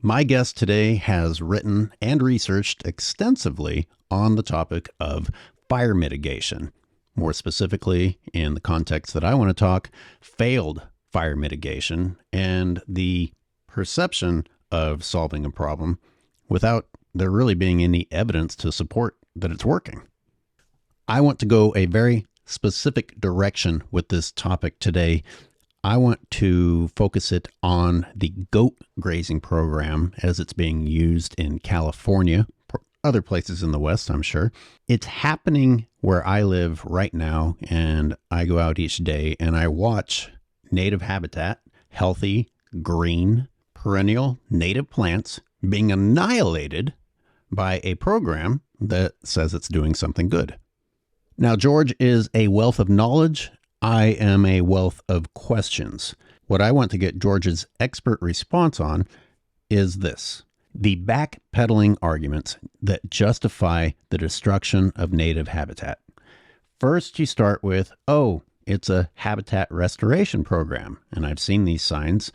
My guest today has written and researched extensively on the topic of fire mitigation. More specifically, in the context that I want to talk, failed fire mitigation and the perception of solving a problem without there really being any evidence to support that it's working. I want to go a very specific direction with this topic today. I want to focus it on the goat grazing program as it's being used in California, other places in the West, I'm sure. It's happening where I live right now, and I go out each day and I watch native habitat, healthy, green, perennial native plants being annihilated by a program that says it's doing something good. Now, George is a wealth of knowledge. I am a wealth of questions. What I want to get George's expert response on is this: the backpedaling arguments that justify the destruction of native habitat. First, you start with, it's a habitat restoration program. And I've seen these signs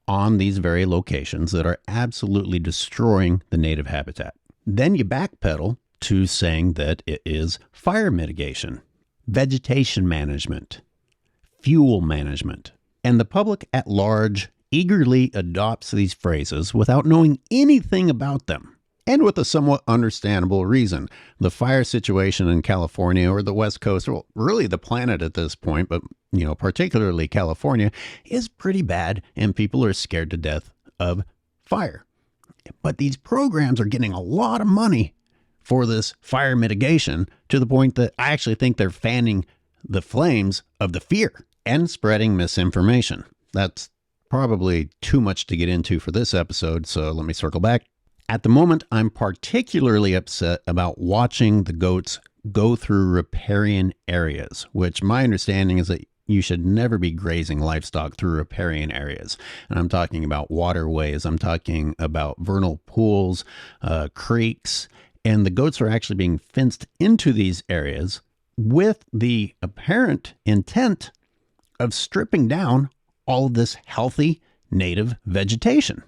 on these very locations that are absolutely destroying the native habitat. Then you backpedal to saying that it is fire mitigation, vegetation management, fuel management. And the public at large eagerly adopts these phrases without knowing anything about them, and with a somewhat understandable reason. The fire situation in California or the West Coast, or really the planet at this point, but particularly California, is pretty bad, and people are scared to death of fire. But these programs are getting a lot of money for this fire mitigation, to the point that I actually think they're fanning the flames of the fear and spreading misinformation. That's probably too much to get into for this episode, so let me circle back. At the moment, I'm particularly upset about watching the goats go through riparian areas, which my understanding is that you should never be grazing livestock through riparian areas. And I'm talking about waterways, I'm talking about vernal pools, creeks, and the goats are actually being fenced into these areas with the apparent intent of stripping down all of this healthy native vegetation.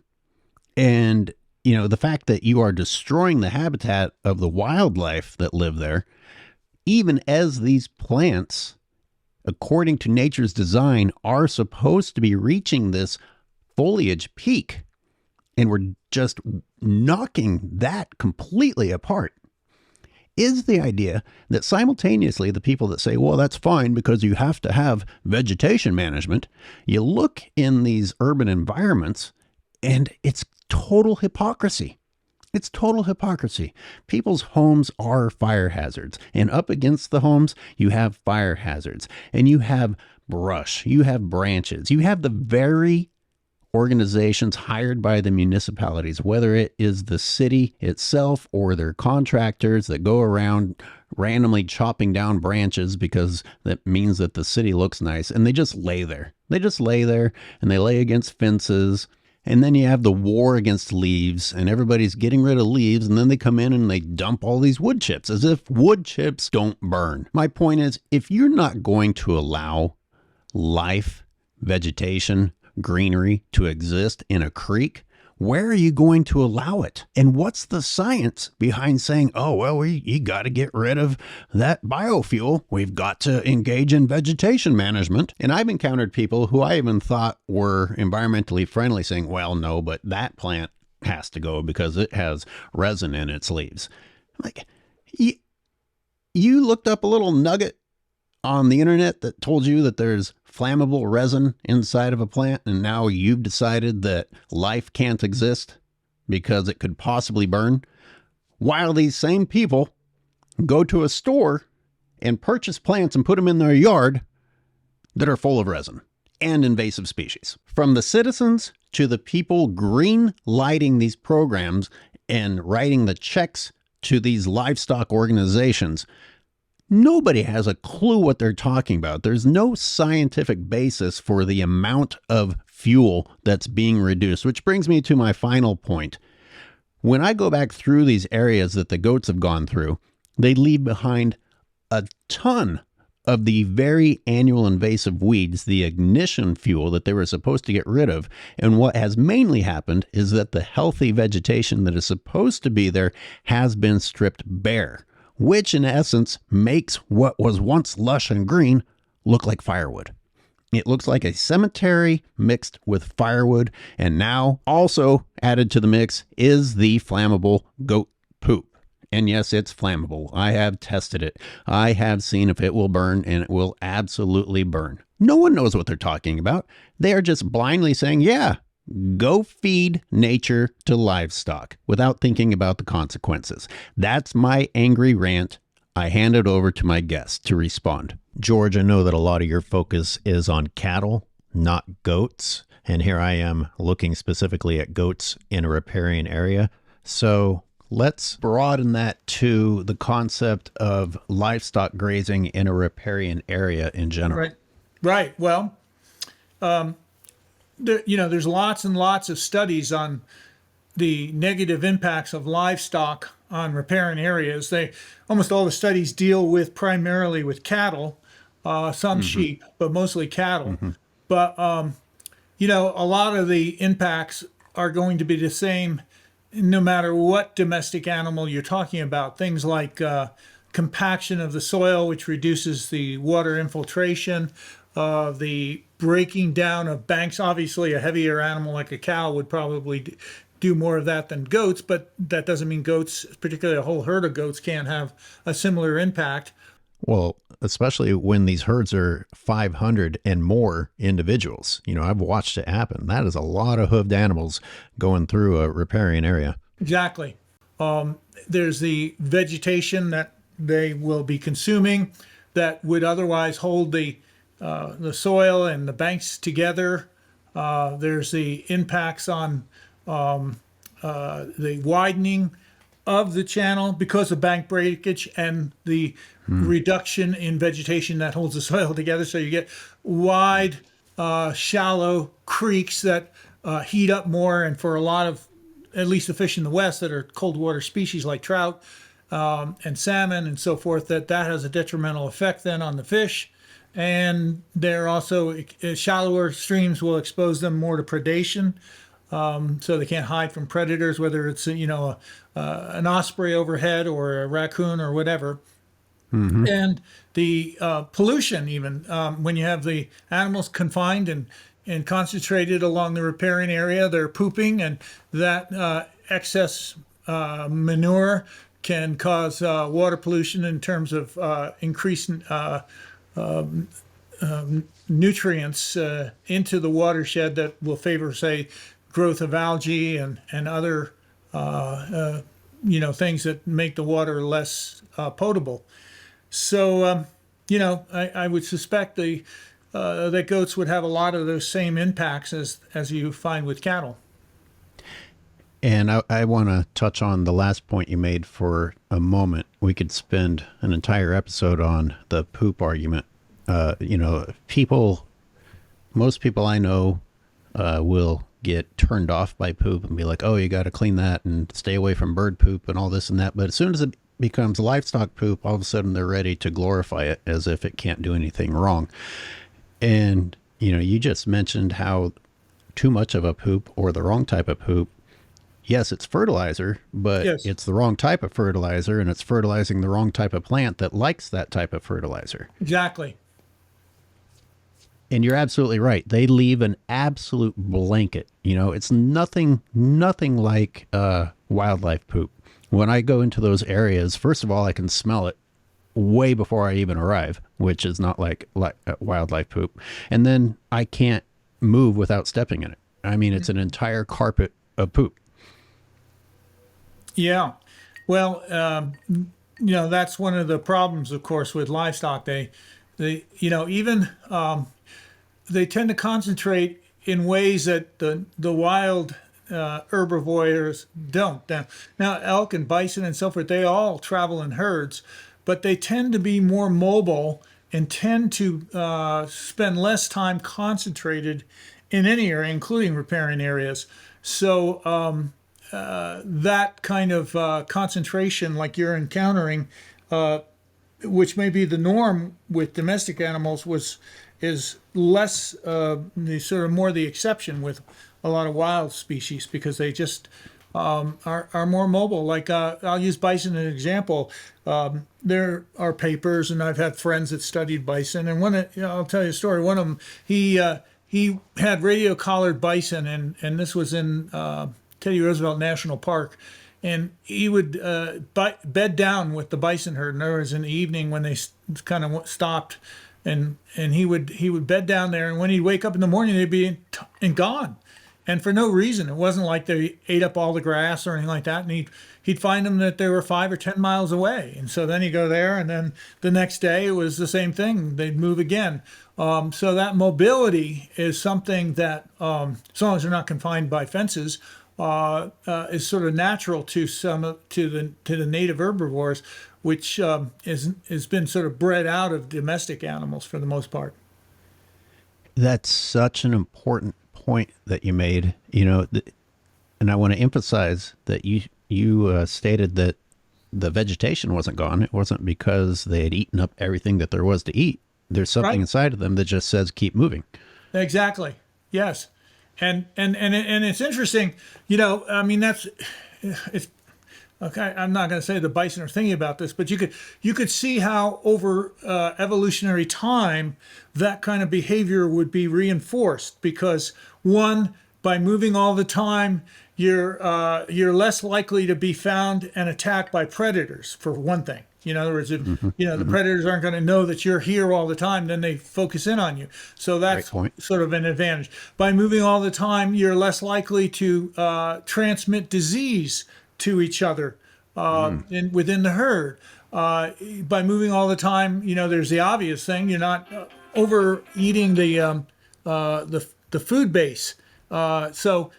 And, the fact that you are destroying the habitat of the wildlife that live there, even as these plants, according to nature's design, are supposed to be reaching this foliage peak, and we're just knocking that completely apart, is the idea that simultaneously the people that say, well, that's fine because you have to have vegetation management, you look in these urban environments and it's total hypocrisy. It's total hypocrisy. People's homes are fire hazards, and up against the homes, you have fire hazards, and you have brush, you have branches, you have the very organizations hired by the municipalities, whether it is the city itself or their contractors that go around randomly chopping down branches because that means that the city looks nice, and they just lay there. They just lay there and they lay against fences. And then you have the war against leaves, and everybody's getting rid of leaves, and then they come in and they dump all these wood chips as if wood chips don't burn. My point is, if you're not going to allow life, vegetation, greenery to exist in a creek, where are you going to allow it? And what's the science behind saying, you got to get rid of that biofuel. We've got to engage in vegetation management. And I've encountered people who I even thought were environmentally friendly saying, well, no, but that plant has to go because it has resin in its leaves. I'm like, you looked up a little nugget on the internet that told you that there's flammable resin inside of a plant, and now you've decided that life can't exist because it could possibly burn, while these same people go to a store and purchase plants and put them in their yard that are full of resin and invasive species. From the citizens to the people green lighting these programs and writing the checks to these livestock organizations, nobody has a clue what they're talking about. There's no scientific basis for the amount of fuel that's being reduced, which brings me to my final point. When I go back through these areas that the goats have gone through, they leave behind a ton of the very annual invasive weeds, the ignition fuel that they were supposed to get rid of. And what has mainly happened is that the healthy vegetation that is supposed to be there has been stripped bare, which in essence makes what was once lush and green look like firewood. It looks like a cemetery mixed with firewood, and now also added to the mix is the flammable goat poop. And yes, it's flammable. I have tested it. I have seen if it will burn, and it will absolutely burn. No one knows what they're talking about. They are just blindly saying, yeah, go feed nature to livestock without thinking about the consequences. That's my angry rant. I hand it over to my guest to respond. George, I know that a lot of your focus is on cattle, not goats. And here I am looking specifically at goats in a riparian area. So let's broaden that to the concept of livestock grazing in a riparian area in general. Right. Right. Well, there's lots and lots of studies on the negative impacts of livestock on riparian areas. Almost all the studies deal with primarily with cattle, some sheep, but mostly cattle. But a lot of the impacts are going to be the same no matter what domestic animal you're talking about. Things like compaction of the soil, which reduces the water infiltration, the breaking down of banks. Obviously, a heavier animal like a cow would probably do more of that than goats, but that doesn't mean goats, particularly a whole herd of goats, can't have a similar impact. Well, especially when these herds are 500 and more individuals. I've watched it happen. That is a lot of hooved animals going through a riparian area. Exactly. There's the vegetation that they will be consuming that would otherwise hold the soil and the banks together. There's the impacts on the widening of the channel because of bank breakage and the reduction in vegetation that holds the soil together. So you get wide, shallow creeks that heat up more. And for a lot of, at least the fish in the West that are cold water species like trout and salmon and so forth, that has a detrimental effect then on the fish. And they're also, shallower streams will expose them more to predation. So they can't hide from predators, whether it's an osprey overhead or a raccoon or whatever. And the pollution, even when you have the animals confined and concentrated along the riparian area, they're pooping, and that excess manure can cause water pollution in terms of increased nutrients into the watershed that will favor, say, growth of algae and other things that make the water less potable. So I would suspect that goats would have a lot of those same impacts as you find with cattle. And I want to touch on the last point you made for a moment. We could spend an entire episode on the poop argument. Most people I know will get turned off by poop and be like, oh, you got to clean that and stay away from bird poop and all this and that. But as soon as it becomes livestock poop, all of a sudden they're ready to glorify it as if it can't do anything wrong. And, you just mentioned how too much of a poop or the wrong type of poop, yes, it's fertilizer, but Yes. it's the wrong type of fertilizer, and it's fertilizing the wrong type of plant that likes that type of fertilizer. Exactly. And you're absolutely right. They leave an absolute blanket. It's nothing like wildlife poop. When I go into those areas, first of all, I can smell it way before I even arrive, which is not like wildlife poop. And then I can't move without stepping in it. I mean, it's an entire carpet of poop. Yeah. Well, that's one of the problems, of course, with livestock. They they tend to concentrate in ways that the wild herbivores don't. Now, elk and bison and so forth, they all travel in herds, but they tend to be more mobile and tend to spend less time concentrated in any area, including riparian areas. So that kind of concentration, like you're encountering, which may be the norm with domestic animals, is less the sort of more the exception with a lot of wild species, because they just are more mobile. Like I'll use bison as an example. There are papers, and I've had friends that studied bison, and I'll tell you a story. One of them, he had radio collared bison, and this was in Teddy Roosevelt National Park. And he would bed down with the bison herd. And there was an evening when they kind of stopped, and he would bed down there. And when he'd wake up in the morning, they'd be and gone, and for no reason. It wasn't like they ate up all the grass or anything like that. And he'd find them that they were 5 or 10 miles away. And so then he'd go there, and then the next day it was the same thing. They'd move again. So that mobility is something that, as long as they're not confined by fences, is sort of natural to the native herbivores, which has been sort of bred out of domestic animals for the most part. That's such an important point that you made, and I want to emphasize that you stated that the vegetation wasn't gone. It wasn't because they had eaten up everything that there was to eat. There's something inside of them that just says keep moving. Exactly. Yes. And it's interesting, I mean, it's okay. I'm not going to say the bison are thinking about this, but you could see how over evolutionary time that kind of behavior would be reinforced, because one, by moving all the time, you're less likely to be found and attacked by predators, for one thing. In other words, if the predators aren't going to know that you're here all the time, then they focus in on you. So that's sort of an advantage. By moving all the time, you're less likely to transmit disease to each other within the herd. By moving all the time, there's the obvious thing: you're not overeating the food base. So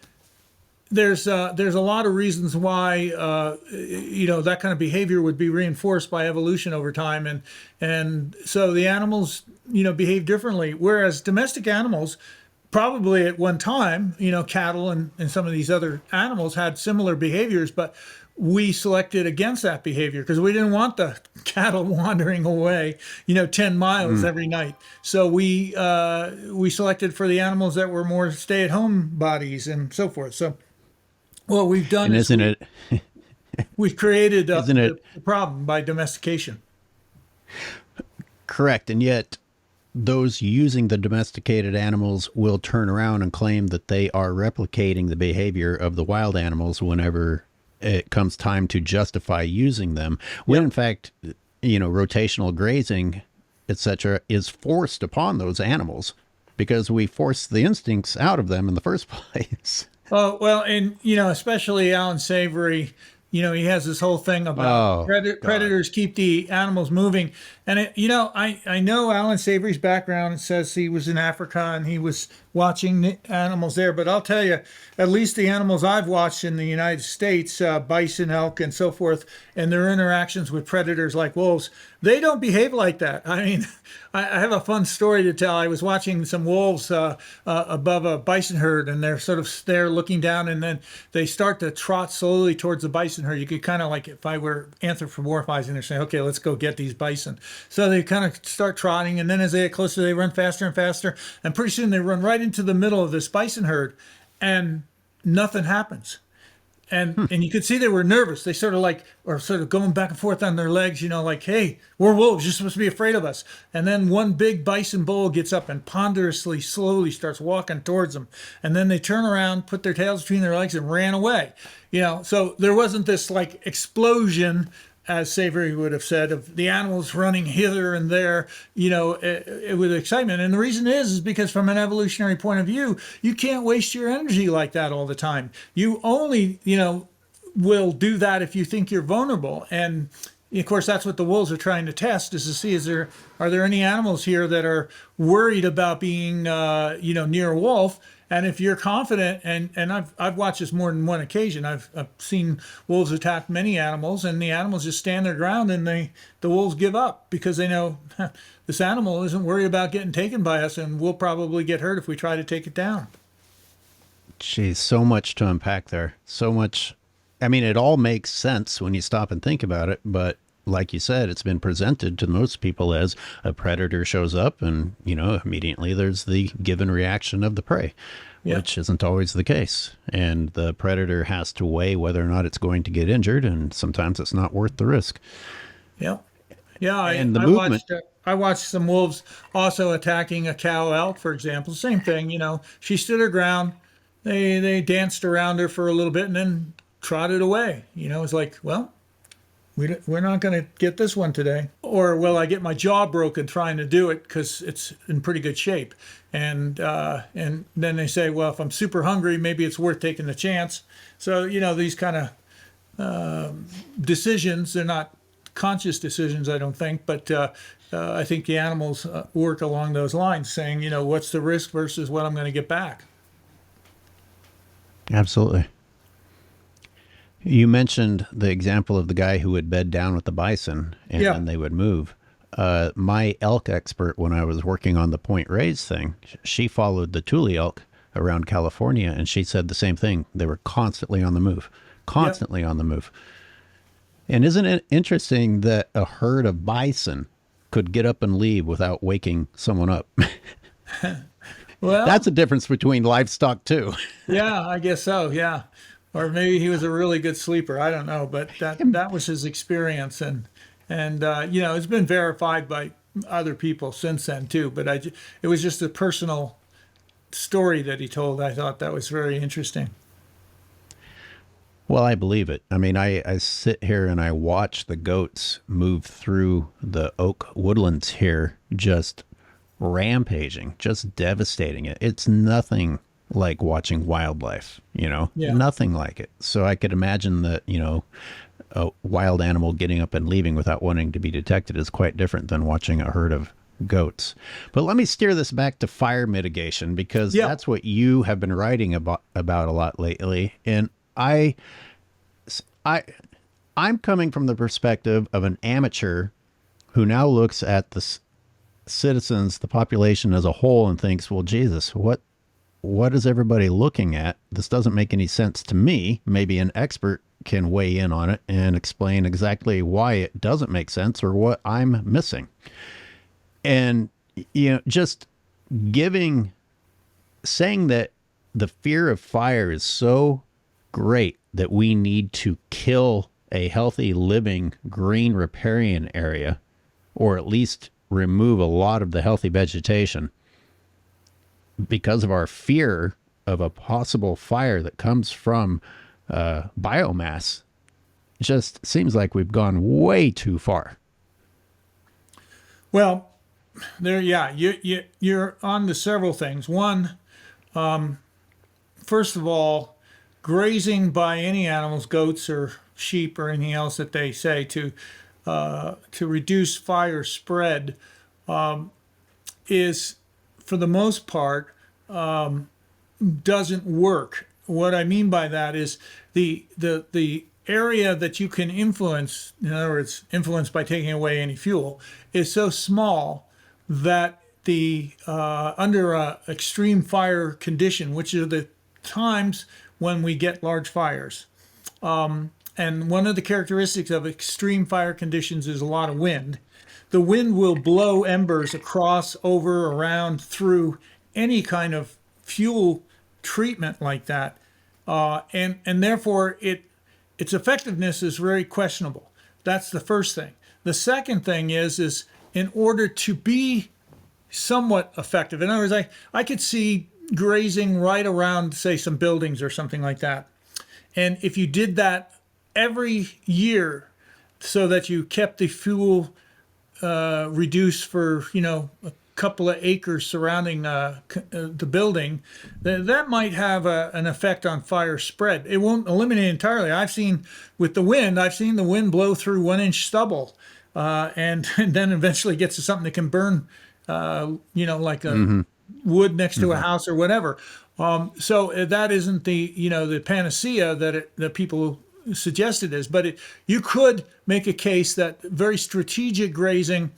there's a lot of reasons why that kind of behavior would be reinforced by evolution over time, and so the animals behave differently. Whereas domestic animals, probably at one time, cattle and some of these other animals had similar behaviors, but we selected against that behavior because we didn't want the cattle wandering away 10 miles every night. So we selected for the animals that were more stay-at-home bodies and so forth. So what we've done we've created a problem by domestication. Correct. And yet those using the domesticated animals will turn around and claim that they are replicating the behavior of the wild animals whenever it comes time to justify using them, when in fact, rotational grazing, etc., is forced upon those animals because we force the instincts out of them in the first place. Oh, well, and, especially Alan Savory, he has this whole thing about predators keep the animals moving. And, I know Alan Savory's background. It says he was in Africa and he was watching the animals there. But I'll tell you, at least the animals I've watched in the United States, bison, elk, and so forth, and their interactions with predators like wolves, they don't behave like that. I mean, I have a fun story to tell. I was watching some wolves above a bison herd, and they're sort of there looking down, and then they start to trot slowly towards the bison herd. You could kind of, like, if I were anthropomorphizing, they're saying, okay, let's go get these bison. So they kind of start trotting, and then as they get closer, they run faster and faster, and pretty soon they run right into the middle of this bison herd, and nothing happens. And you could see they were nervous. They sort of going back and forth on their legs, like, hey, we're wolves. You're supposed to be afraid of us. And then one big bison bull gets up and ponderously, slowly starts walking towards them. And then they turn around, put their tails between their legs, and ran away. So there wasn't this like explosion, as Savory would have said, of the animals running hither and there, with excitement. And the reason is because from an evolutionary point of view, you can't waste your energy like that all the time. You only, will do that if you think you're vulnerable. And of course, that's what the wolves are trying to test, is to see, are there any animals here that are worried about being, near a wolf? And if you're confident, and I've watched this more than one occasion, I've seen wolves attack many animals, and the animals just stand their ground, and the wolves give up because they know this animal isn't worried about getting taken by us, and we'll probably get hurt if we try to take it down. Geez, so much to unpack there. So much. I mean, it all makes sense when you stop and think about it, but like you said, it's been presented to most people as a predator shows up and, immediately there's the given reaction of the prey, Yeah. which isn't always the case. And the predator has to weigh whether or not it's going to get injured, and sometimes it's not worth the risk. Yeah. Yeah. And the movement, I watched some wolves also attacking a cow elk, for example. Same thing, she stood her ground. They danced around her for a little bit and then trotted away. It's like, well, we're not going to get this one today. Or will I get my jaw broken trying to do it because it's in pretty good shape? And then they say, well, if I'm super hungry, maybe it's worth taking the chance. So, these kind of decisions, they're not conscious decisions, I don't think, but I think the animals work along those lines, saying, what's the risk versus what I'm going to get back. absolutely. You mentioned the example of the guy who would bed down with the bison and Yeah. then they would move. My elk expert, when I was working on the point raise thing, she followed the Thule elk around California, and she said the same thing. They were constantly on the move, constantly on the move. And isn't it interesting that a herd of bison could get up and leave without waking someone up? Well, That's a difference between livestock too. yeah, I guess so. Yeah. Or maybe he was a really good sleeper. I don't know, but that was his experience, and it's been verified by other people since then too. But it was just a personal story that he told. I thought that was very interesting. Well, I believe it. I mean, I sit here and I watch the goats move through the oak woodlands here, just rampaging, just devastating it. It's nothing like watching wildlife, Yeah. nothing like it. So I could imagine that, a wild animal getting up and leaving without wanting to be detected is quite different than watching a herd of goats. But let me steer this back to fire mitigation, because Yeah. that's what you have been writing about a lot lately. And I I'm coming from the perspective of an amateur who now looks at the citizens, the population as a whole, and thinks, well, Jesus, what is everybody looking at? This doesn't make any sense to me. Maybe an expert can weigh in on it and explain exactly why it doesn't make sense or what I'm missing. And, just saying that the fear of fire is so great that we need to kill a healthy, living, green riparian area, or at least remove a lot of the healthy vegetation because of our fear of a possible fire that comes from biomass, just seems like we've gone way too far. Well, yeah, you're on to several things. One, first of all, grazing by any animals, goats or sheep or anything else that they say to reduce fire spread, is for the most part doesn't work. What I mean by that is the area that you can influence, in other words, influence by taking away any fuel, is so small that the under a extreme fire condition, which are the times when we get large fires. And one of the characteristics of extreme fire conditions is a lot of wind. The wind will blow embers across, over, around, through any kind of fuel treatment like that, and therefore its effectiveness is very questionable. That's the first thing. The second thing is in order to be somewhat effective. In other words, I could see grazing right around, say, some buildings or something like that. And if you did that every year so that you kept the fuel reduced for, a couple of acres surrounding the building, that might have an effect on fire spread. It won't eliminate it entirely. I've seen the wind blow through 1-inch stubble and then eventually gets to something that can burn, like a wood next to a house or whatever. So that isn't the panacea that people suggested is, but you could make a case that very strategic grazing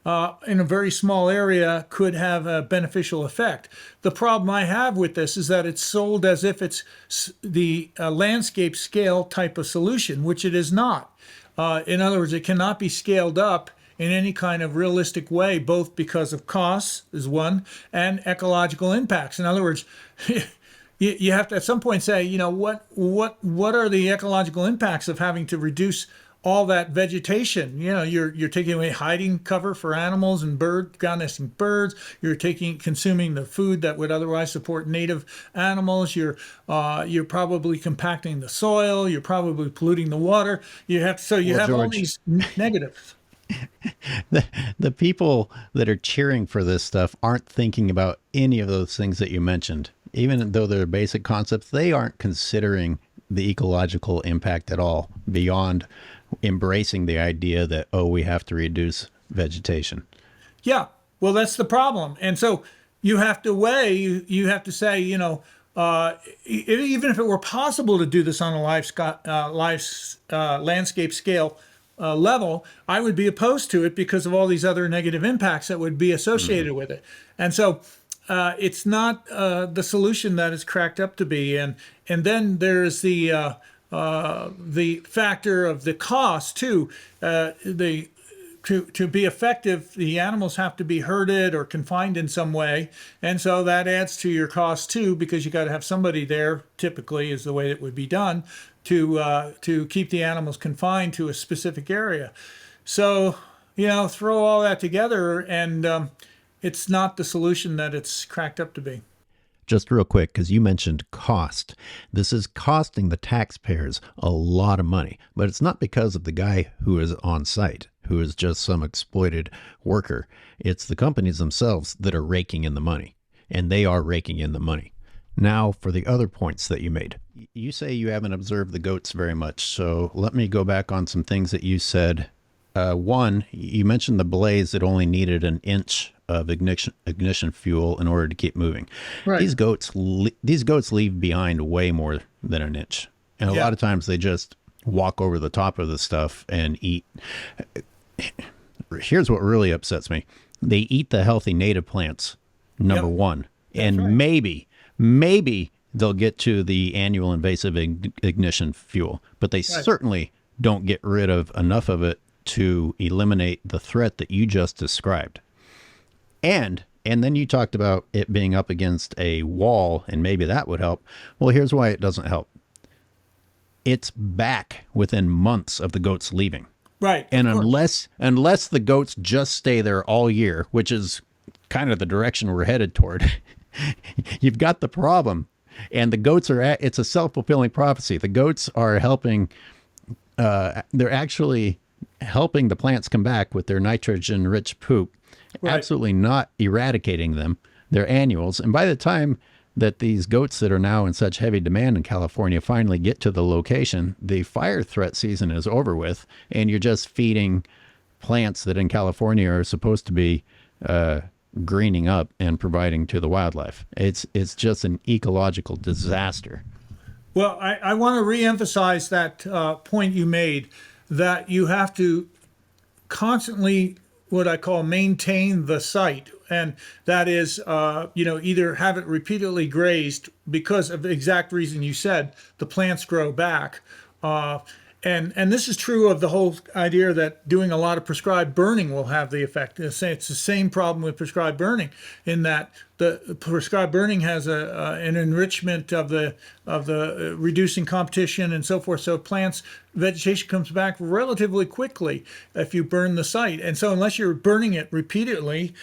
in a very small area could have a beneficial effect. The problem I have with this is that it's sold as if it's the landscape scale type of solution, which it is not. In other words, it cannot be scaled up in any kind of realistic way, both because of costs is one and ecological impacts. In other words, you have to at some point say, what are the ecological impacts of having to reduce all that vegetation? You're taking away hiding cover for animals and ground nesting birds. You're consuming the food that would otherwise support native animals. You're probably compacting the soil. You're probably polluting the water. You have George, all these negatives. the people that are cheering for this stuff aren't thinking about any of those things that you mentioned. Even though they're basic concepts, they aren't considering the ecological impact at all beyond embracing the idea that, we have to reduce vegetation. Yeah, well, that's the problem. And so you have to weigh, you have to say, even if it were possible to do this on a landscape scale level, I would be opposed to it because of all these other negative impacts that would be associated with it. And so it's not the solution that it's cracked up to be. And then there's the factor of the cost too. To be effective, the animals have to be herded or confined in some way, and so that adds to your cost too, because you got to have somebody there. Typically, is the way it would be done to keep the animals confined to a specific area. So throw all that together, and it's not the solution that it's cracked up to be. Just real quick, because you mentioned cost. This is costing the taxpayers a lot of money, but it's not because of the guy who is on site, who is just some exploited worker. It's the companies themselves that are raking in the money, and they are raking in the money. Now, for the other points that you made. You say you haven't observed the goats very much, so let me go back on some things that you said. One, you mentioned the blaze that only needed an inch of ignition fuel in order to keep moving. Right. These goats leave behind way more than an inch, and a lot of times they just walk over the top of the stuff and eat. Here's what really upsets me: they eat the healthy native plants. Number one, and right. maybe they'll get to the annual invasive ignition fuel, but they certainly don't get rid of enough of it to eliminate the threat that you just described. And then you talked about it being up against a wall, and maybe that would help. Well, here's why it doesn't help. It's back within months of the goats leaving. Right. And unless the goats just stay there all year, which is kind of the direction we're headed toward, you've got the problem. And the goats it's a self-fulfilling prophecy. The goats are helping, they're actually helping the plants come back with their nitrogen-rich poop. Right. Absolutely not eradicating them. They're annuals. And by the time that these goats that are now in such heavy demand in California finally get to the location, the fire threat season is over with, and you're just feeding plants that in California are supposed to be greening up and providing to the wildlife. It's just an ecological disaster. Well, I want to reemphasize that point you made, that you have to constantly what I call maintain the site. And that is, either have it repeatedly grazed because of the exact reason you said, the plants grow back. And this is true of the whole idea that doing a lot of prescribed burning will have the effect. It's the same problem with prescribed burning, in that the prescribed burning has an enrichment of the reducing competition and so forth. So vegetation comes back relatively quickly if you burn the site. And so unless you're burning it repeatedly,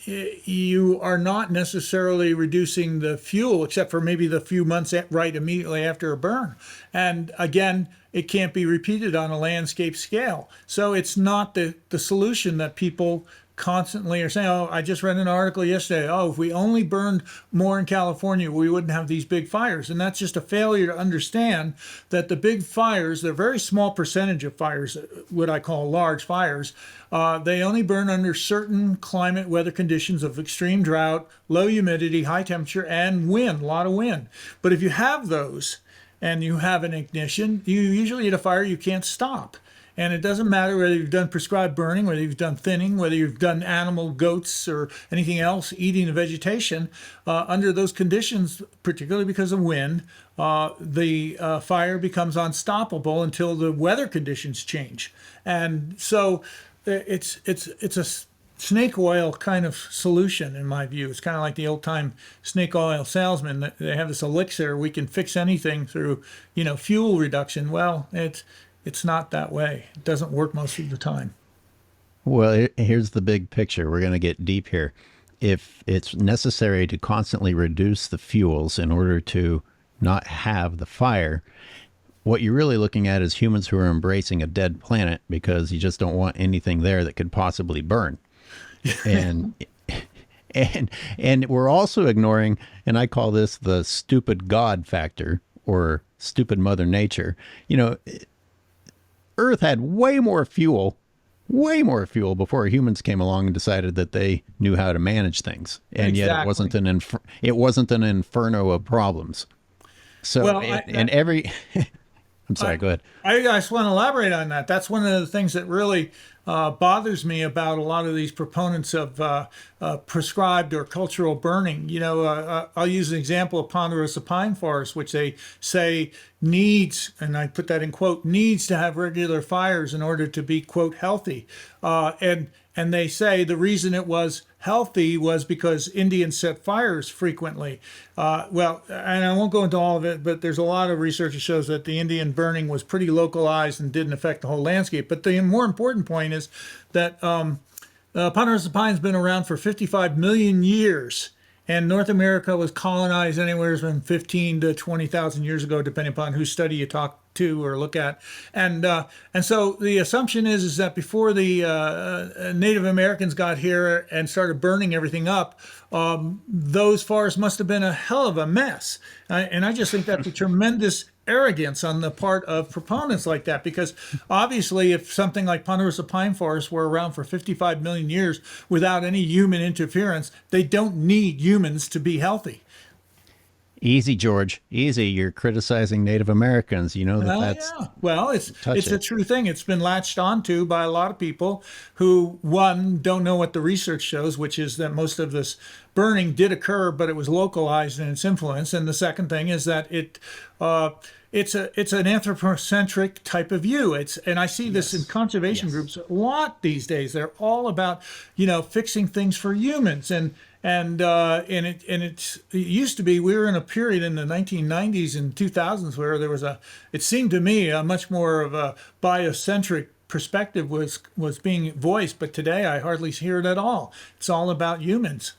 you are not necessarily reducing the fuel, except for maybe the few months right immediately after a burn. And again, it can't be repeated on a landscape scale. So it's not the solution that people constantly are saying. Oh, I just read an article yesterday. Oh, if we only burned more in California, we wouldn't have these big fires. And that's just a failure to understand that the big fires, they're a very small percentage of fires, what I call large fires. They only burn under certain climate weather conditions of extreme drought, low humidity, high temperature, and wind, a lot of wind. But if you have those, and you have an ignition, you usually hit a fire you can't stop. And it doesn't matter whether you've done prescribed burning, whether you've done thinning, whether you've done animal, goats, or anything else eating the vegetation. Under those conditions, particularly because of wind, the fire becomes unstoppable until the weather conditions change. And so it's a snake oil kind of solution in my view. It's kind of like the old time snake oil salesman. They have this elixir. We can fix anything through, fuel reduction. Well, it's not that way. It doesn't work most of the time. Well, here's the big picture. We're going to get deep here. If it's necessary to constantly reduce the fuels in order to not have the fire, what you're really looking at is humans who are embracing a dead planet because you just don't want anything there that could possibly burn. And we're also ignoring, and I call this the stupid God factor or stupid Mother Nature. Earth had way more fuel before humans came along and decided that they knew how to manage things. And Exactly. yet it wasn't an inferno of problems. So, Well, I'm sorry, go ahead. I just want to elaborate on that. That's one of the things that really bothers me about a lot of these proponents of prescribed or cultural burning. I'll use an example of ponderosa pine forest, which they say needs, and I put that in quote, needs to have regular fires in order to be, quote, healthy. And they say the reason it was healthy was because Indians set fires frequently. And I won't go into all of it, but there's a lot of research that shows that the Indian burning was pretty localized and didn't affect the whole landscape. But the more important point is that ponderosa pine's been around for 55 million years. And North America was colonized anywhere from 15 to 20,000 years ago, depending upon whose study you talk to or look at. And so the assumption is that before the Native Americans got here and started burning everything up, those forests must have been a hell of a mess. And I just think that's a tremendous arrogance on the part of proponents like that, because obviously if something like ponderosa pine forests were around for 55 million years without any human interference, they don't need humans to be healthy. Easy, George. Easy. You're criticizing Native Americans. You know that's yeah. Well, it's a true thing. It's been latched onto by a lot of people who, one, don't know what the research shows, which is that most of this burning did occur, but it was localized in its influence. And the second thing is that it's an anthropocentric type of view. And I see this in conservation groups a lot these days. They're all about fixing things for humans, it used to be, we were in a period in the 1990s and 2000s where there was it seemed to me a much more of a biocentric perspective was being voiced, but today I hardly hear it at all. It's all about humans.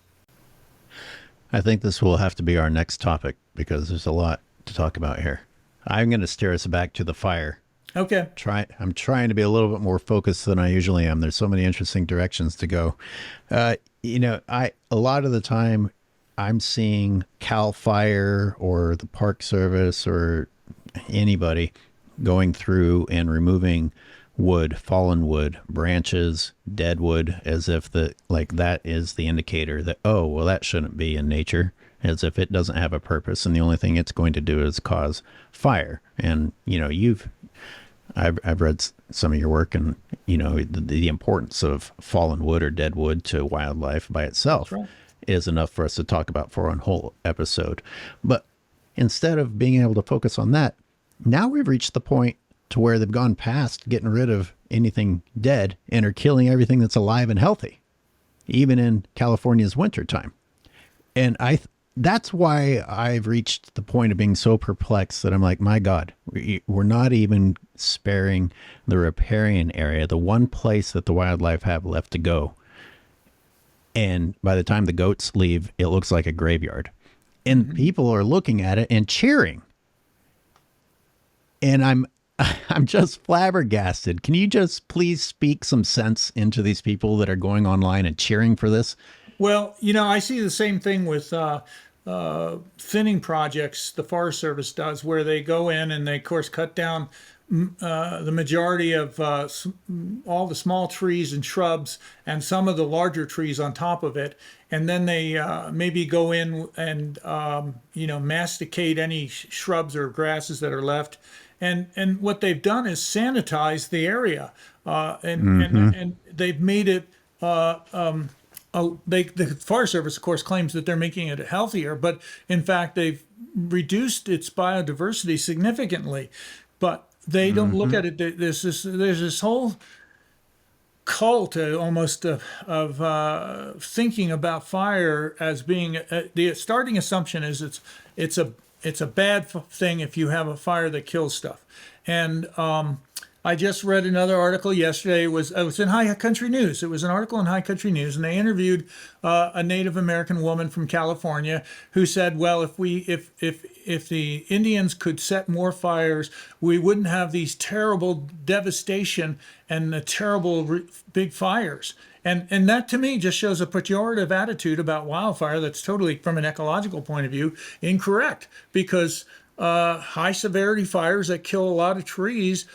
I think this will have to be our next topic because there's a lot to talk about here. I'm going to steer us back to the fire. Okay. I'm trying to be a little bit more focused than I usually am. There's so many interesting directions to go. A lot of the time I'm seeing CAL FIRE or the Park Service or anybody going through and removing wood, fallen wood, branches, dead wood, as if that is the indicator that, oh, well, that shouldn't be in nature, as if it doesn't have a purpose. And the only thing it's going to do is cause fire. And, I've read some of your work, and the importance of fallen wood or dead wood to wildlife by itself is enough for us to talk about for a whole episode. But instead of being able to focus on that, now we've reached the point to where they've gone past getting rid of anything dead and are killing everything that's alive and healthy, even in California's wintertime. And that's why I've reached the point of being so perplexed that I'm like, my God, we're not even sparing the riparian area, the one place that the wildlife have left to go. And by the time the goats leave, it looks like a graveyard. And people are looking at it and cheering. And I'm just flabbergasted. Can you just please speak some sense into these people that are going online and cheering for this? Well, I see the same thing with thinning projects the Forest Service does, where they go in and they, of course, cut down the majority of all the small trees and shrubs and some of the larger trees on top of it. And then they maybe go in and, masticate any shrubs or grasses that are left. And what they've done is sanitize the area. And they've made it, the Forest Service, of course, claims that they're making it healthier, but in fact, they've reduced its biodiversity significantly. But they don't look at it. There's this whole cult almost of thinking about fire as being the starting assumption is it's a bad thing if you have a fire that kills stuff. And I just read another article yesterday. It was in High Country News. It was an article in High Country News, and they interviewed a Native American woman from California who said, "Well, if the Indians could set more fires, we wouldn't have these terrible devastation and the terrible big fires." And that to me just shows a pejorative attitude about wildfire that's totally, from an ecological point of view, incorrect. Because high severity fires that kill a lot of trees,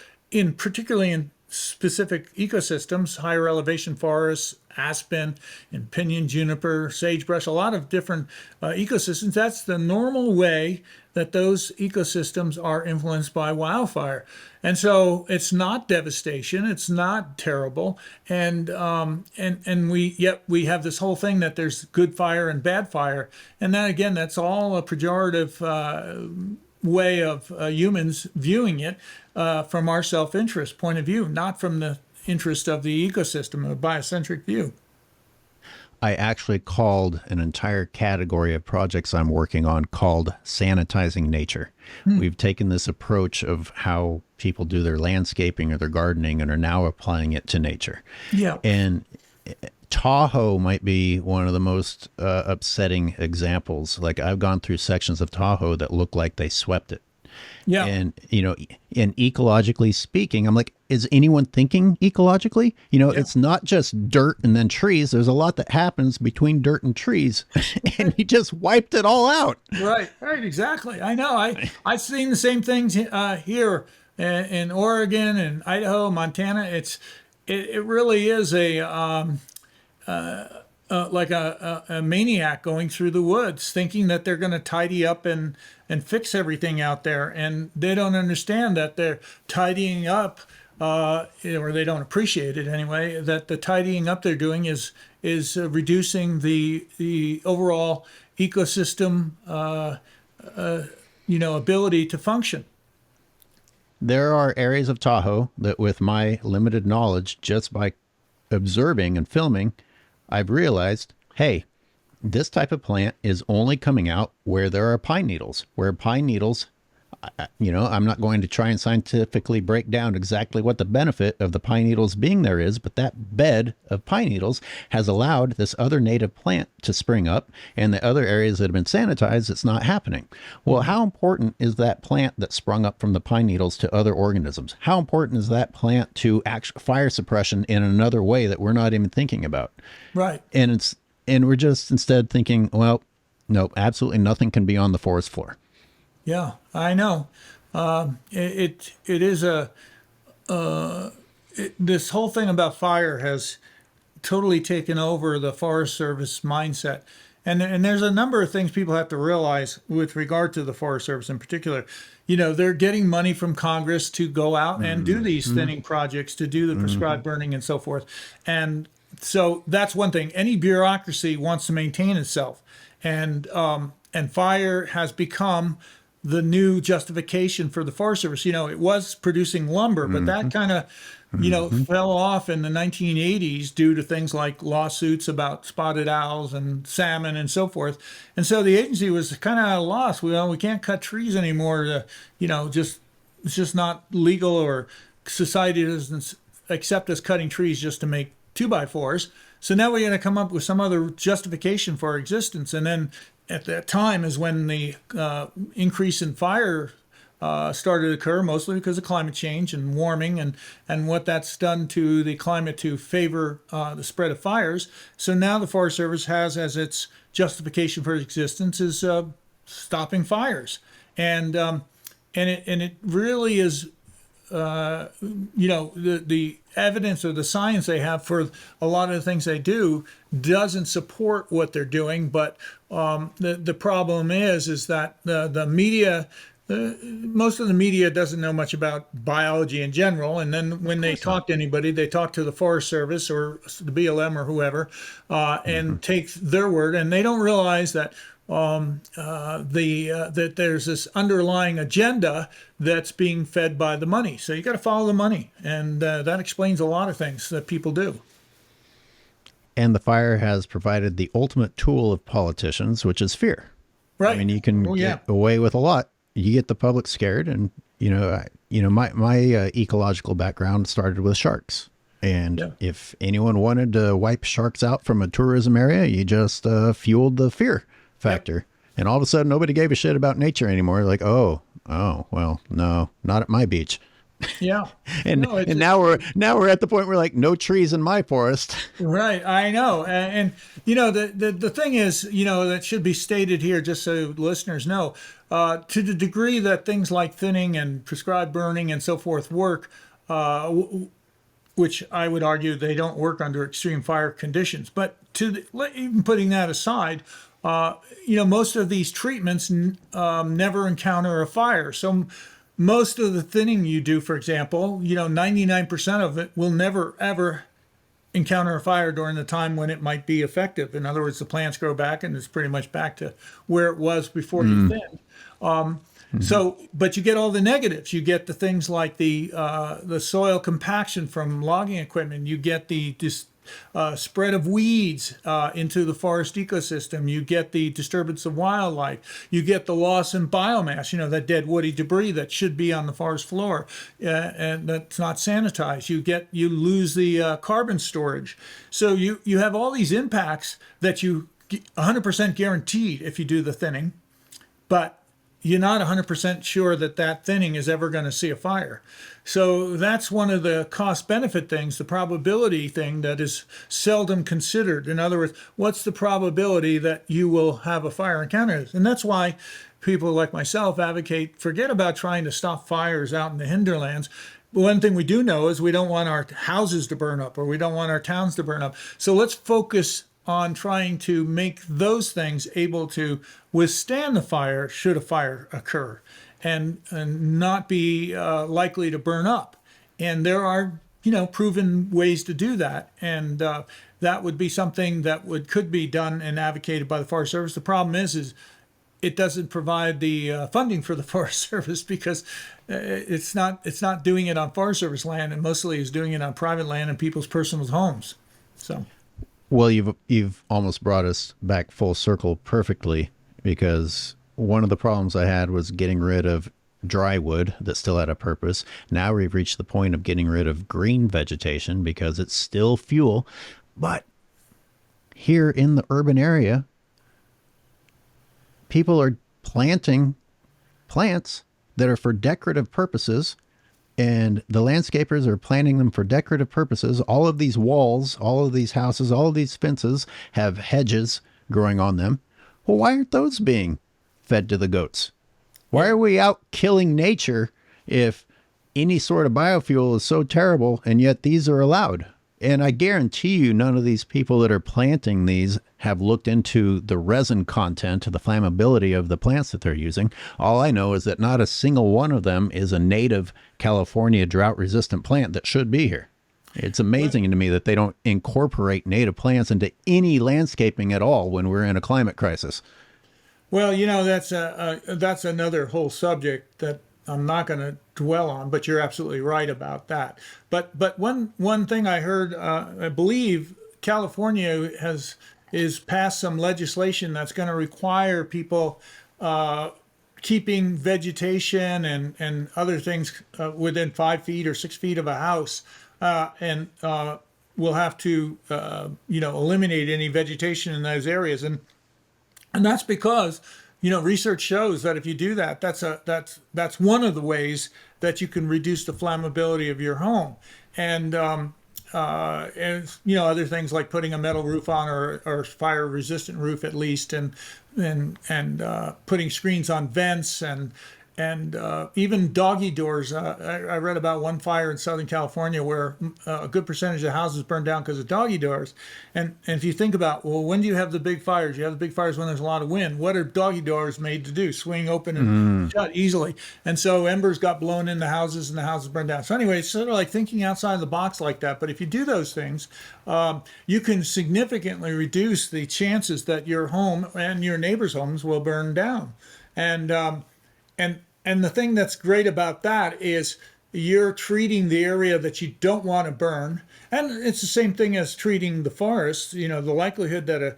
particularly in specific ecosystems, higher elevation forests, aspen and pinyon juniper, sagebrush, a lot of different ecosystems. That's the normal way that those ecosystems are influenced by wildfire. And so it's not devastation, it's not terrible. And we have this whole thing that there's good fire and bad fire. And then again, that's all a pejorative way of humans viewing it from our self-interest point of view, not from the interest of the ecosystem, a biocentric view. I actually called an entire category of projects I'm working on called Sanitizing Nature. We've taken this approach of how people do their landscaping or their gardening and are now applying it to nature. Yeah. And Tahoe might be one of the most upsetting examples. Like, I've gone through sections of Tahoe that look like they swept it. Yeah. And, and ecologically speaking, I'm like, is anyone thinking ecologically? It's not just dirt and then trees. There's a lot that happens between dirt and trees, and he just wiped it all out. Right, exactly. I know. I've seen the same things here in Oregon and Idaho, Montana. It really is like a maniac going through the woods thinking that they're going to tidy up and fix everything out there. And they don't understand that they're tidying up, or they don't appreciate it anyway, that the tidying up they're doing is reducing the overall ecosystem, ability to function. There are areas of Tahoe that, with my limited knowledge, just by observing and filming, I've realized, hey, this type of plant is only coming out where there are pine needles, I'm not going to try and scientifically break down exactly what the benefit of the pine needles being there is, but that bed of pine needles has allowed this other native plant to spring up, and the other areas that have been sanitized, it's not happening. Well, how important is that plant that sprung up from the pine needles to other organisms? How important is that plant to fire suppression in another way that we're not even thinking about? Right. And we're just instead thinking, well, no, absolutely nothing can be on the forest floor. Yeah, I know. It is this whole thing about fire has totally taken over the Forest Service mindset. And there's a number of things people have to realize with regard to the Forest Service in particular. They're getting money from Congress to go out and do these thinning projects, to do the prescribed burning and so forth. And so that's one thing. Any bureaucracy wants to maintain itself. And fire has become the new justification for the Forest Service. It was producing lumber, but that kind of, fell off in the 1980s due to things like lawsuits about spotted owls and salmon and so forth. And so the agency was kind of at a loss. We can't cut trees anymore. It's just not legal, or society doesn't accept us cutting trees just to make 2x4s. So now we're going to come up with some other justification for our existence. And then at that time is when the increase in fire started to occur, mostly because of climate change and warming and what that's done to the climate to favor the spread of fires. So now the Forest Service has as its justification for existence is stopping fires. And it really is the evidence or the science they have for a lot of the things they do doesn't support what they're doing. But the problem is that the media, most of the media doesn't know much about biology in general. And then when they talk to anybody, they talk to the Forest Service or the BLM or whoever, and take their word. And they don't realize that that there's this underlying agenda that's being fed by the money. So you got to follow the money, and that explains a lot of things that people do. And the fire has provided the ultimate tool of politicians, which is fear. Right. I mean, you can get away with a lot. You get the public scared, and my ecological background started with sharks. And if anyone wanted to wipe sharks out from a tourism area, you just fueled the fear factor. And all of a sudden, nobody gave a shit about nature anymore. Like, oh, well, no, not at my beach. Yeah. and now we're at the point where like no trees in my forest. Right. I know. And the thing is, that should be stated here just so listeners know, to the degree that things like thinning and prescribed burning and so forth work, which I would argue they don't work under extreme fire conditions. But even putting that aside, most of these treatments never encounter a fire. So most of the thinning you do, for example, 99% of it will never, ever encounter a fire during the time when it might be effective. In other words, the plants grow back and it's pretty much back to where it was before you thinned. So, but you get all the negatives. You get the things like the soil compaction from logging equipment. You get the spread of weeds into the forest ecosystem. You get the disturbance of wildlife. You get the loss in biomass, that dead woody debris that should be on the forest floor and that's not sanitized. You lose the carbon storage. So you have all these impacts that you 100% guaranteed if you do the thinning, but you're not 100% sure that thinning is ever going to see a fire. So that's one of the cost-benefit things, the probability thing that is seldom considered. In other words, what's the probability that you will have a fire encounter? And that's why people like myself advocate, forget about trying to stop fires out in the hinterlands. But one thing we do know is we don't want our houses to burn up or we don't want our towns to burn up. So let's focus on trying to make those things able to withstand the fire should a fire occur and not be likely to burn up. And there are, proven ways to do that. And that would be something that could be done and advocated by the Forest Service. The problem is it doesn't provide the funding for the Forest Service because it's not doing it on Forest Service land, and mostly is doing it on private land and people's personal homes. So. Well, you've almost brought us back full circle perfectly, because one of the problems I had was getting rid of dry wood that still had a purpose. Now we've reached the point of getting rid of green vegetation because it's still fuel. But here in the urban area, people are planting plants that are for decorative purposes, and the landscapers are planting them for decorative purposes. All of these walls, all of these houses, all of these fences have hedges growing on them. Well, why aren't those being fed to the goats? Why are we out killing nature if any sort of biofuel is so terrible, and yet these are allowed? And I guarantee you none of these people that are planting these have looked into the resin content, the flammability of the plants that they're using. All I know is that not a single one of them is a native California drought-resistant plant that should be here. It's amazing to me that they don't incorporate native plants into any landscaping at all when we're in a climate crisis. Well, that's another whole subject that I'm not going to dwell on, but you're absolutely right about that. But one thing I heard, I believe California is passed some legislation that's going to require people keeping vegetation and other things within 5 feet or 6 feet of a house, and we'll have to eliminate any vegetation in those areas, and that's because research shows that if you do that, that's one of the ways that you can reduce the flammability of your home, and other things like putting a metal roof on or fire resistant roof at least, and putting screens on vents, and and even doggy doors. I read about one fire in Southern California where a good percentage of houses burned down because of doggy doors. And if you think about, well, when do you have the big fires? You have the big fires when there's a lot of wind. What are doggy doors made to do? Swing open and shut easily. And so embers got blown in the houses and the houses burned down. So anyway, it's sort of like thinking outside the box like that. But if you do those things, you can significantly reduce the chances that your home and your neighbors' homes will burn down. And and the thing that's great about that is you're treating the area that you don't want to burn. And it's the same thing as treating the forest. You know, the likelihood that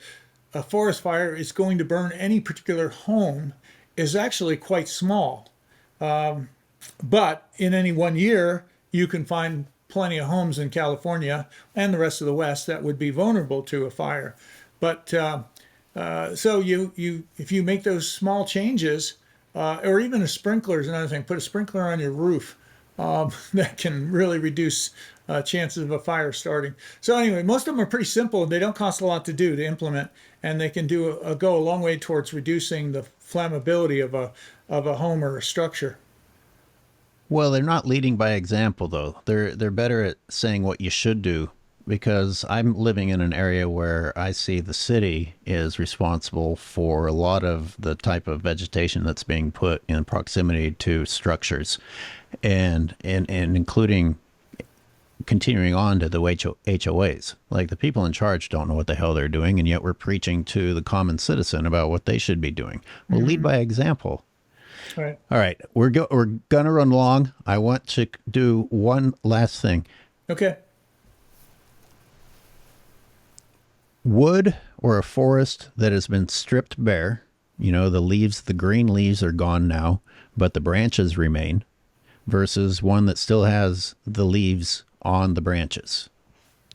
a forest fire is going to burn any particular home is actually quite small. But in any one year, you can find plenty of homes in California and the rest of the West that would be vulnerable to a fire. But so if you make those small changes, or even a sprinkler is another thing. Put a sprinkler on your roof. That can really reduce chances of a fire starting. So anyway, most of them are pretty simple. They don't cost a lot to do to implement, and they can go a long way towards reducing the flammability of a home or a structure. Well, they're not leading by example, though. They're better at saying what you should do, because I'm living in an area where I see the city is responsible for a lot of the type of vegetation that's being put in proximity to structures, and including continuing on to the HOAs. Like, the people in charge don't know what the hell they're doing, and yet we're preaching to the common citizen about what they should be doing. Well, lead by example. Right. All right, we're gonna run long. I want to do one last thing. Okay. Wood or a forest that has been stripped bare, you know, the green leaves are gone now, but the branches remain, versus one that still has the leaves on the branches.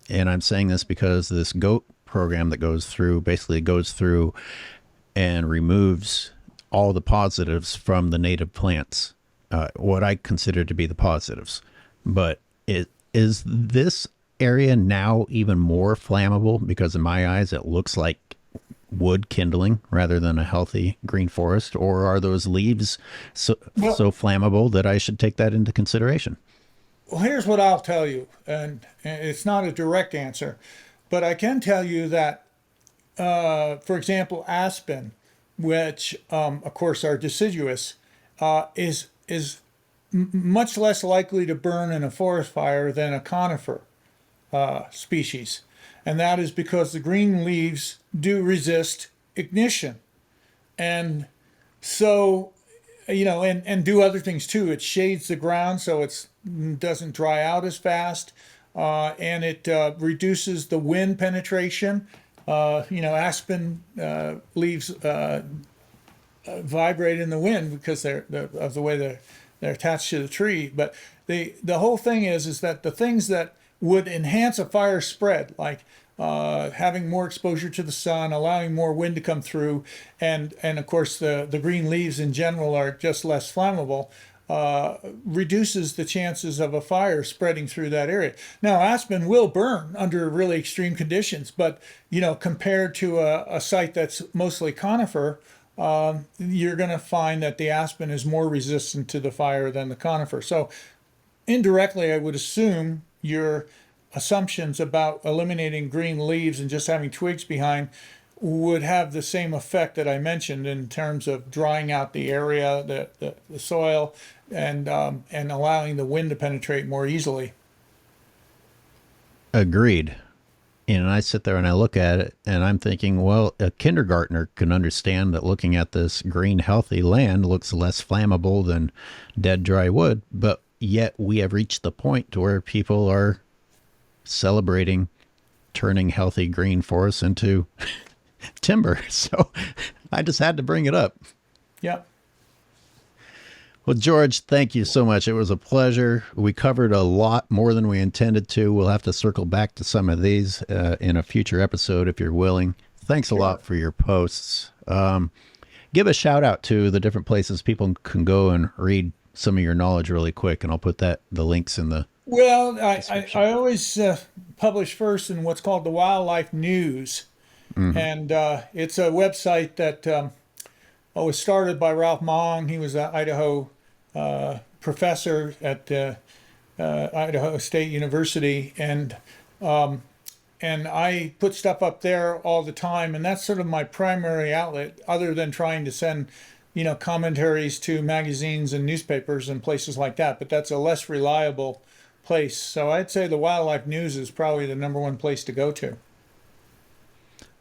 And I'm saying this because this GOAT program that basically goes through and removes all the positives from the native plants, what I consider to be the positives. But is this area now even more flammable? Because in my eyes, it looks like wood kindling rather than a healthy green forest. Or are those leaves so flammable that I should take that into consideration? Well, here's what I'll tell you, and it's not a direct answer, but I can tell you that, for example, aspen, which of course are deciduous, is much less likely to burn in a forest fire than a conifer species. And that is because the green leaves do resist ignition. And so, you know, and do other things too. It shades the ground so it doesn't dry out as fast, and it reduces the wind penetration. You know, aspen leaves vibrate in the wind because of the way they're attached to the tree. But the whole thing is that the things that would enhance a fire spread, like having more exposure to the sun, allowing more wind to come through, and of course the green leaves in general are just less flammable, reduces the chances of a fire spreading through that area. Now, aspen will burn under really extreme conditions, but you know, compared to a site that's mostly conifer, you're going to find that the aspen is more resistant to the fire than the conifer. So indirectly, I would assume your assumptions about eliminating green leaves and just having twigs behind would have the same effect that I mentioned in terms of drying out the area, the soil, and allowing the wind to penetrate more easily. Agreed. And I sit there and I look at it and I'm thinking, well, a kindergartner can understand that looking at this green, healthy land looks less flammable than dead, dry wood. But yet we have reached the point to where people are celebrating turning healthy green forests into timber. So I just had to bring it up. Yeah. Well, George, thank you so much. It was a pleasure. We covered a lot more than we intended to. We'll have to circle back to some of these in a future episode if you're willing. Thanks a lot for your posts. Give a shout out to the different places people can go and read some of your knowledge really quick, and I'll put the links in the Well, I always publish first in what's called the Wildlife News. And it's a website that was started by Ralph Mong. He was an Idaho professor at Idaho State University, and I put stuff up there all the time, and that's sort of my primary outlet, other than trying to send, commentaries to magazines and newspapers and places like that. But that's a less reliable place. So I'd say the Wildlife News is probably the number one place to go to.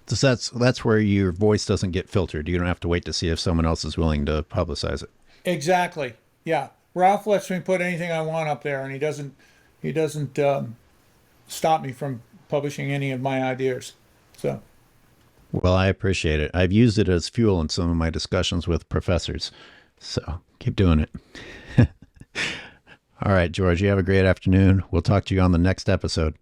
So that's where your voice doesn't get filtered. You don't have to wait to see if someone else is willing to publicize it. Exactly. Yeah. Ralph lets me put anything I want up there, and he doesn't stop me from publishing any of my ideas. So. Well, I appreciate it. I've used it as fuel in some of my discussions with professors. So keep doing it. All right, George, you have a great afternoon. We'll talk to you on the next episode.